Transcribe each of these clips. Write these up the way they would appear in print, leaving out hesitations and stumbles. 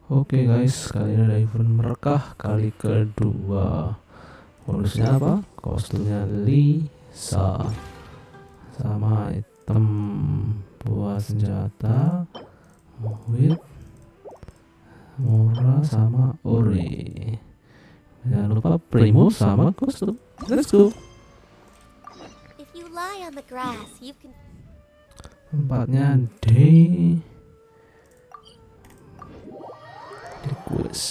Oke guys, kali ini ada event Merekah kali kedua. Bonusnya apa? Kostumnya Lisa sama item buat senjata, Wit, Mora sama Ori. Jangan lupa Primus sama kostum. Let's go. If you lie on the grass, you can. Tempatnya D. Di quiz.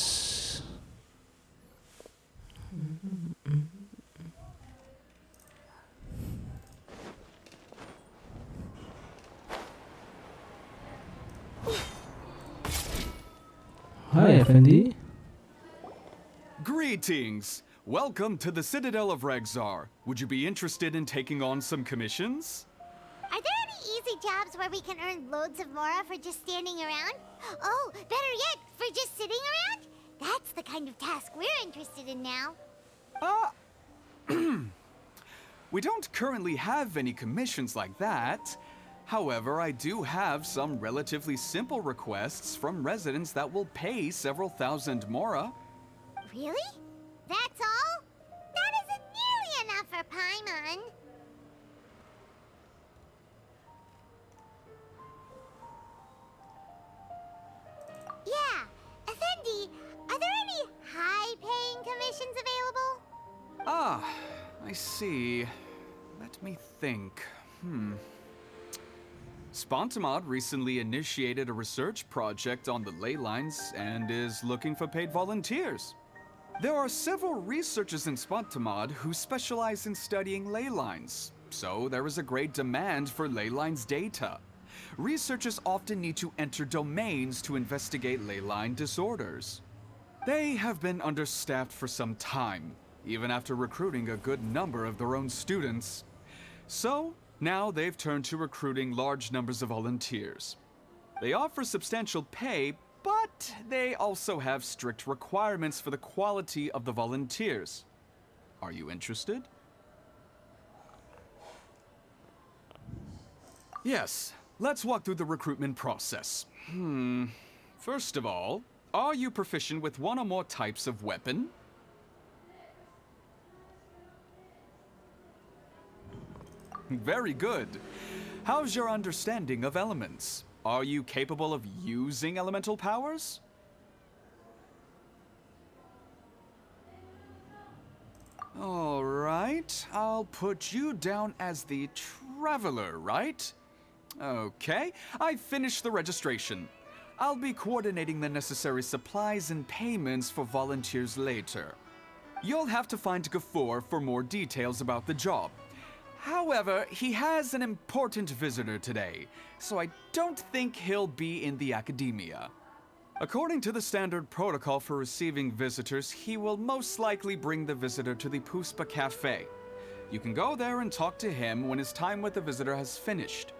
Hi Effendi. Greetings! Welcome to the Citadel of Regzar. Would you be interested in taking on some commissions? Are there any easy jobs where we can earn loads of mora for just standing around? Oh, better yet, for just sitting around? That's the kind of task we're interested in now. We don't currently have any commissions like that. However, I do have some relatively simple requests from residents that will pay several thousand mora. Really? That's all? That isn't nearly enough for Paimon. Yeah, Effendi, are there any high-paying commissions available? Ah, I see. Let me think. Spontamod recently initiated a research project on the ley lines and is looking for paid volunteers. There are several researchers in Spontamod who specialize in studying ley lines, so there is a great demand for ley lines data. Researchers often need to enter domains to investigate ley line disorders. They have been understaffed for some time, even after recruiting a good number of their own students. So, now they've turned to recruiting large numbers of volunteers. They offer substantial pay, but they also have strict requirements for the quality of the volunteers. Are you interested? Yes, let's walk through the recruitment process. First of all, are you proficient with one or more types of weapon? Very good. How's your understanding of elements? Are you capable of using elemental powers? All right, I'll put you down as the traveler, right? Okay, I've finished the registration. I'll be coordinating the necessary supplies and payments for volunteers later. You'll have to find Gafoor for more details about the job. However, he has an important visitor today, so I don't think he'll be in the academia. According to the standard protocol for receiving visitors, he will most likely bring the visitor to the Puspa Cafe. You can go there and talk to him when his time with the visitor has finished.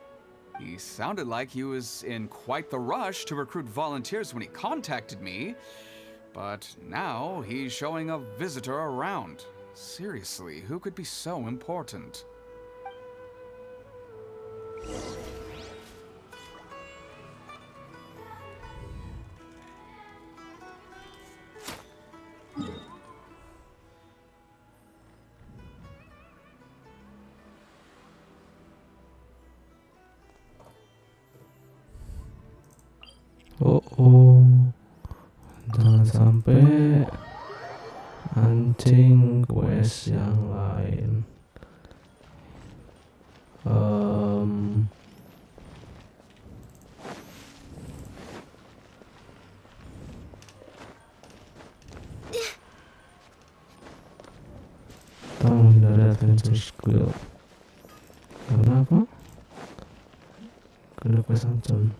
He sounded like he was in quite the rush to recruit volunteers when he contacted me, but now he's showing a visitor around. Seriously, who could be so important? Oh, jangan sampai anjing quest yang lain. Tolong dari adventure skill. Kenapa? Kedua quest ancam.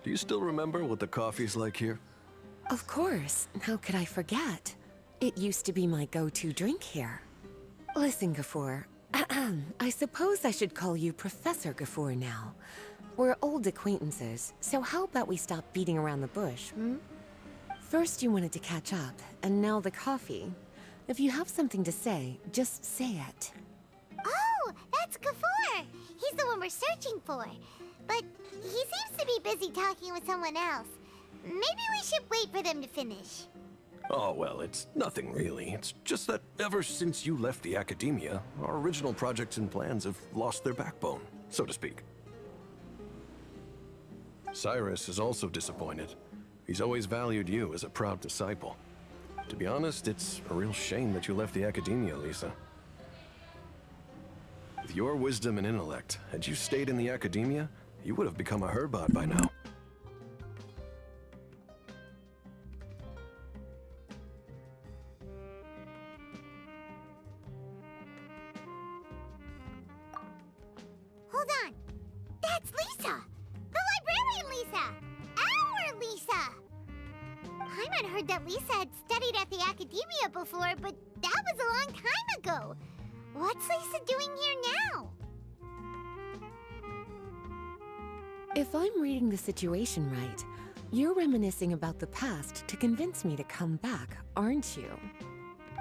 Do you still remember what the coffee's like here? Of course. How could I forget? It used to be my go-to drink here. Listen, Gafoor. I suppose I should call you Professor Gafoor now. We're old acquaintances, so how about we stop beating around the bush, First you wanted to catch up, and now the coffee. If you have something to say, just say it. Oh, were searching for. But he seems to be busy talking with someone else. Maybe we should wait for them to finish. Oh, well, it's nothing really. It's just that ever since you left the academia, our original projects and plans have lost their backbone, so to speak. Cyrus is also disappointed. He's always valued you as a proud disciple. To be honest, it's a real shame that you left the academia, Lisa. With your wisdom and intellect, had you stayed in the academia, you would have become a herbot by now. Hold on. That's Lisa! The librarian Lisa! Our Lisa! Paimon heard that Lisa had studied at the academia before, but that was a long time ago. What's Lisa doing here now? If I'm reading the situation right, you're reminiscing about the past to convince me to come back, aren't you?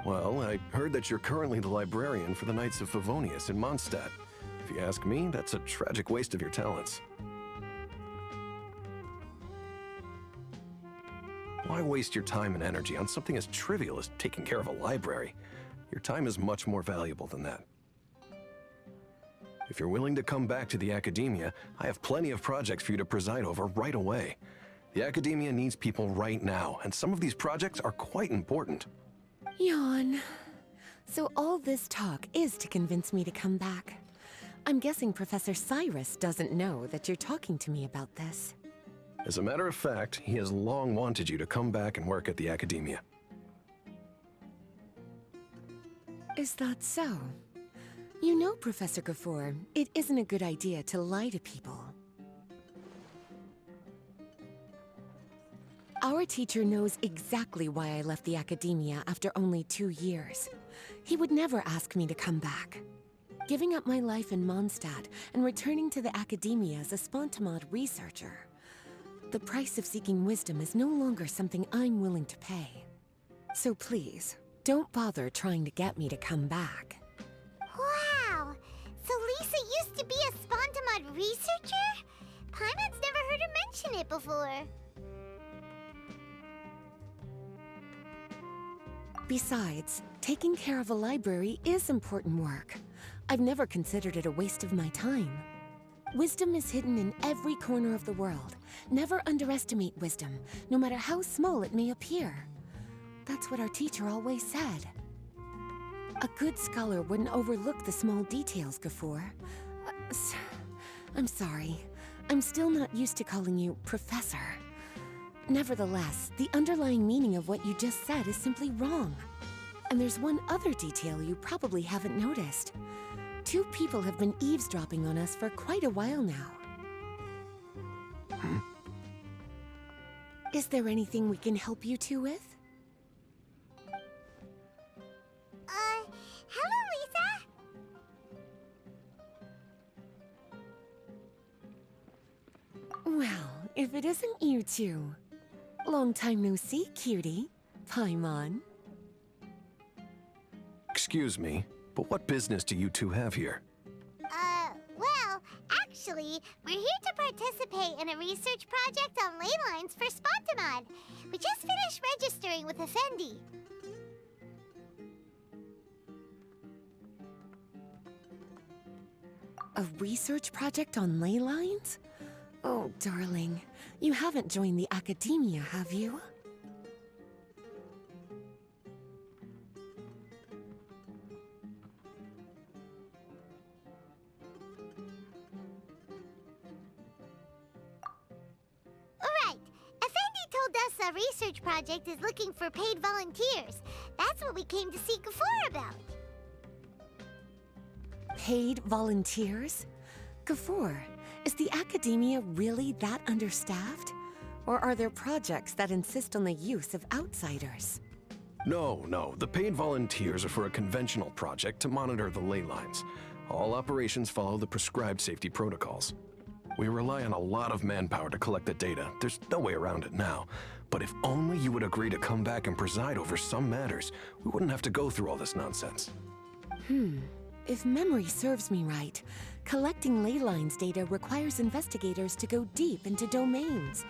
Well, I heard that you're currently the librarian for the Knights of Favonius in Mondstadt. If you ask me, that's a tragic waste of your talents. Why waste your time and energy on something as trivial as taking care of a library? Your time is much more valuable than that. If you're willing to come back to the academia, I have plenty of projects for you to preside over right away. The academia needs people right now, and some of these projects are quite important. Yawn. So all this talk is to convince me to come back. I'm guessing Professor Cyrus doesn't know that you're talking to me about this. As a matter of fact, he has long wanted you to come back and work at the academia. Is that so? You know, Professor Gafoor, it isn't a good idea to lie to people. Our teacher knows exactly why I left the academia after only 2 years. He would never ask me to come back. Giving up my life in Mondstadt and returning to the academia as a Spontamod researcher. The price of seeking wisdom is no longer something I'm willing to pay. So please, don't bother trying to get me to come back. Wow! So Lisa used to be a Spontamod researcher? Paimon's never heard her mention it before. Besides, taking care of a library is important work. I've never considered it a waste of my time. Wisdom is hidden in every corner of the world. Never underestimate wisdom, no matter how small it may appear. That's what our teacher always said. A good scholar wouldn't overlook the small details, Gafoor. I'm sorry. I'm still not used to calling you Professor. Nevertheless, the underlying meaning of what you just said is simply wrong. And there's one other detail you probably haven't noticed. 2 people have been eavesdropping on us for quite a while now. Is there anything we can help you two with? Hello, Lisa? Well, if it isn't you two. Long time no see, cutie. Paimon. Excuse me, but what business do you two have here? Well, actually, we're here to participate in a research project on ley lines for Spontamod. We just finished registering with Effendi. A research project on ley lines? Oh, darling. You haven't joined the academia, have you? Right. Effendi told us a research project is looking for paid volunteers. That's what we came to see Gafoor about. Paid volunteers? Gafoor, is the academia really that understaffed? Or are there projects that insist on the use of outsiders? No. The paid volunteers are for a conventional project to monitor the ley lines. All operations follow the prescribed safety protocols. We rely on a lot of manpower to collect the data. There's no way around it now. But if only you would agree to come back and preside over some matters, we wouldn't have to go through all this nonsense. If memory serves me right, collecting ley lines data requires investigators to go deep into domains,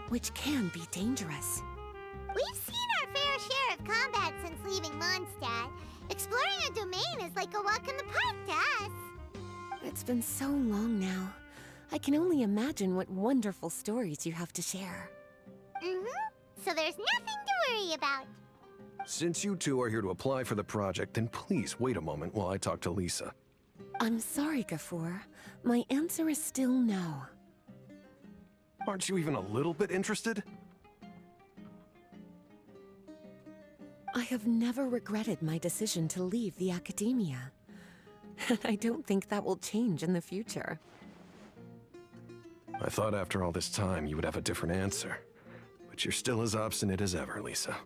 which can be dangerous. We've seen our fair share of combat since leaving Mondstadt. Exploring a domain is like a walk in the park to us. It's been so long now. I can only imagine what wonderful stories you have to share. So there's nothing to worry about. Since you two are here to apply for the project, then please wait a moment while I talk to Lisa. I'm sorry, Gafur. My answer is still no. Aren't you even a little bit interested? I have never regretted my decision to leave the academia. And I don't think that will change in the future. I thought after all this time you would have a different answer. But you're still as obstinate as ever, Lisa.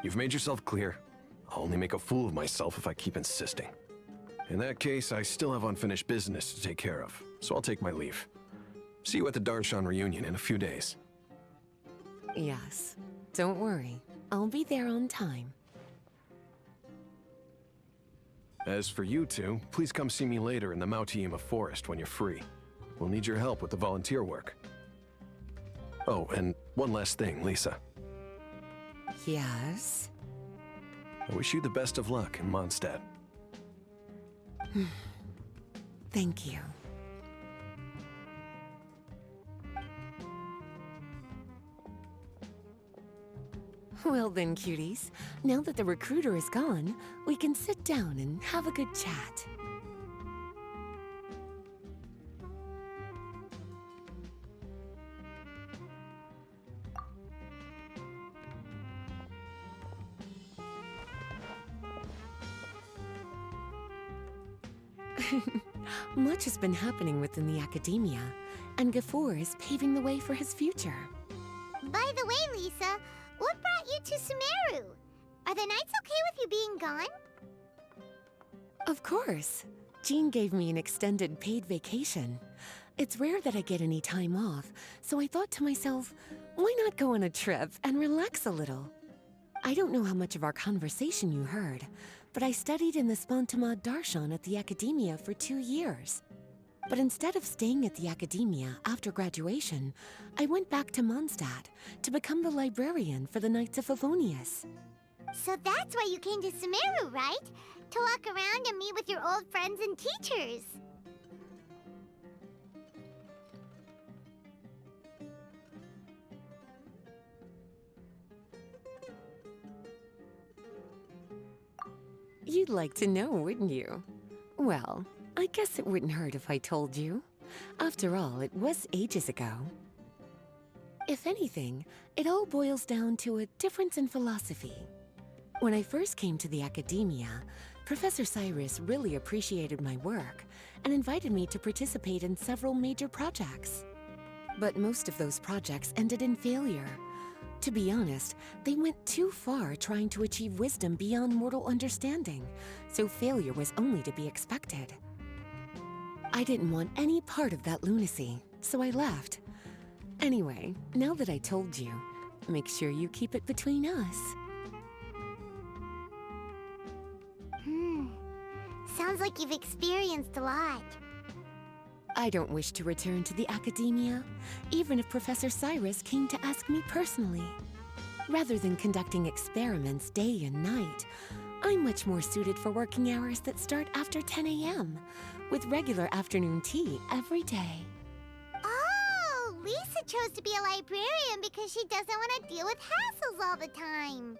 You've made yourself clear. I'll only make a fool of myself if I keep insisting. In that case, I still have unfinished business to take care of, so I'll take my leave. See you at the Darshan reunion in a few days. Yes. Don't worry. I'll be there on time. As for you two, please come see me later in the Mautiima Forest when you're free. We'll need your help with the volunteer work. Oh, and one last thing, Lisa. Yes? I wish you the best of luck in Mondstadt. Thank you. Well then, cuties. Now that the recruiter is gone, we can sit down and have a good chat. Much has been happening within the academia, and Gafur is paving the way for his future. By the way, Lisa, what brought you to Sumeru? Are the Knights okay with you being gone? Of course. Jean gave me an extended paid vacation. It's rare that I get any time off, so I thought to myself, why not go on a trip and relax a little? I don't know how much of our conversation you heard, but I studied in the Spantamad Darshan at the Academia for 2 years. But instead of staying at the Academia after graduation, I went back to Mondstadt to become the librarian for the Knights of Favonius. So that's why you came to Sumeru, right? To walk around and meet with your old friends and teachers. You'd like to know, wouldn't you? Well, I guess it wouldn't hurt if I told you. After all, it was ages ago. If anything, it all boils down to a difference in philosophy. When I first came to the academia, Professor Cyrus really appreciated my work and invited me to participate in several major projects. But most of those projects ended in failure. To be honest, they went too far trying to achieve wisdom beyond mortal understanding, so failure was only to be expected. I didn't want any part of that lunacy, so I left. Anyway, now that I told you, make sure you keep it between us. Sounds like you've experienced a lot. I don't wish to return to the academia, even if Professor Cyrus came to ask me personally. Rather than conducting experiments day and night, I'm much more suited for working hours that start after 10 a.m., with regular afternoon tea every day. Oh, Lisa chose to be a librarian because she doesn't want to deal with hassles all the time.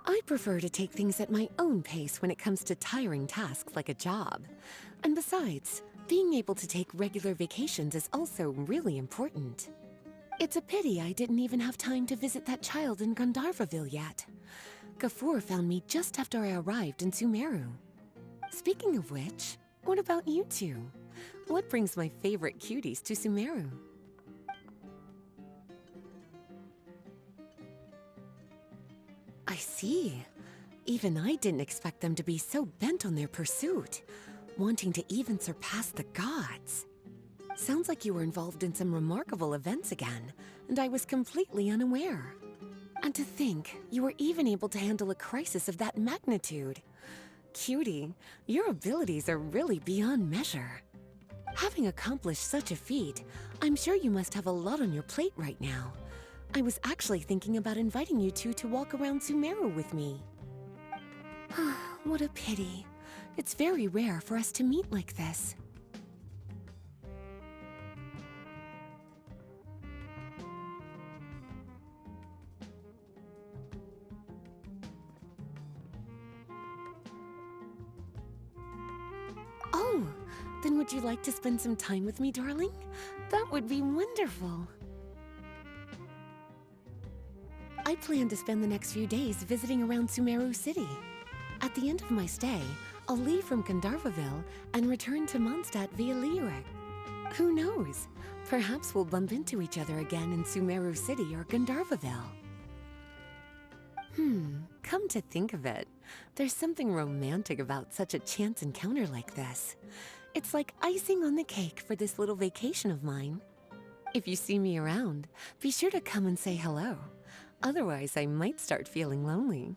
I prefer to take things at my own pace when it comes to tiring tasks like a job. And besides, being able to take regular vacations is also really important. It's a pity I didn't even have time to visit that child in Gandharvaville yet. Gafur found me just after I arrived in Sumeru. Speaking of which, what about you two? What brings my favorite cuties to Sumeru? I see. Even I didn't expect them to be so bent on their pursuit, wanting to even surpass the gods. Sounds like you were involved in some remarkable events again, and I was completely unaware. And to think, you were even able to handle a crisis of that magnitude. Cutie, your abilities are really beyond measure. Having accomplished such a feat, I'm sure you must have a lot on your plate right now. I was actually thinking about inviting you two to walk around Sumeru with me. What a pity. It's very rare for us to meet like this. Oh, then would you like to spend some time with me, darling? That would be wonderful. I plan to spend the next few days visiting around Sumeru City. At the end of my stay, I'll leave from Gandharvaville and return to Mondstadt via Liyue. Who knows? Perhaps we'll bump into each other again in Sumeru City or Gandharvaville. Come to think of it, there's something romantic about such a chance encounter like this. It's like icing on the cake for this little vacation of mine. If you see me around, be sure to come and say hello. Otherwise, I might start feeling lonely.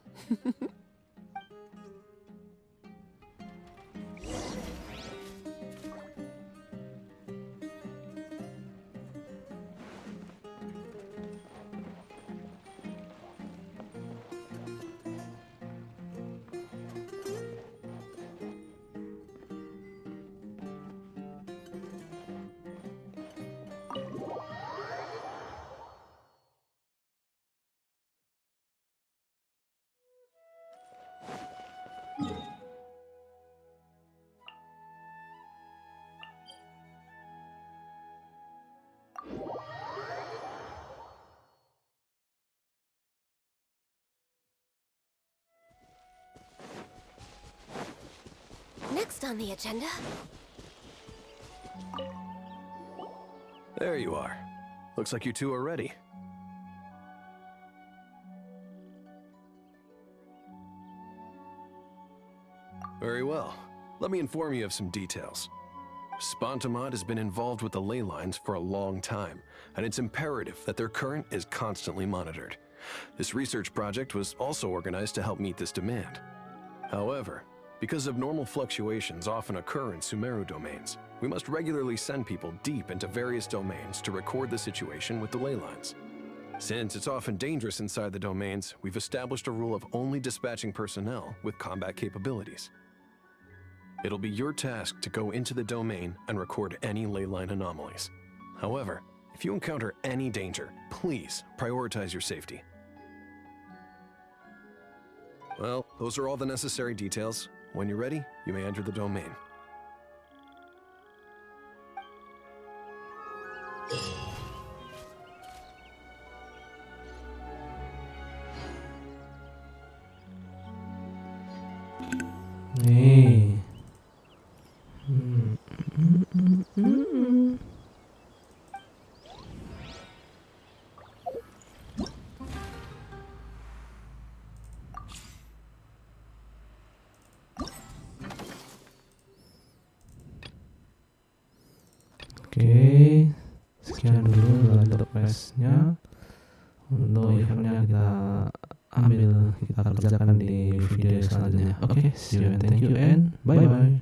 Next on the agenda. There you are. Looks like you two are ready. Very well. Let me inform you of some details. Spontamod has been involved with the ley lines for a long time, and it's imperative that their current is constantly monitored. This research project was also organized to help meet this demand. However, because abnormal fluctuations often occur in Sumeru domains, we must regularly send people deep into various domains to record the situation with the ley lines. Since it's often dangerous inside the domains, we've established a rule of only dispatching personnel with combat capabilities. It'll be your task to go into the domain and record any ley line anomalies. However, if you encounter any danger, please prioritize your safety. Well, those are all the necessary details. When you're ready, you may enter the domain. Nih. Oke, sekian dulu untuk quest-nya. Untuk eventnya kita kerjakan di video selanjutnya. Oke, see you and thank you and bye bye.